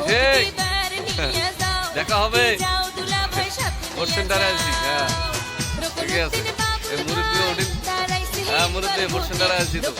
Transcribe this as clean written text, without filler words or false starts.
সেই দেখা হবে ভোট সেন্টারে আছি। হ্যাঁ ঠিকই আছে, এই মুরব্বী ওদিন। হ্যাঁ মুরব্বী ভোট সেন্টারে আছি তো।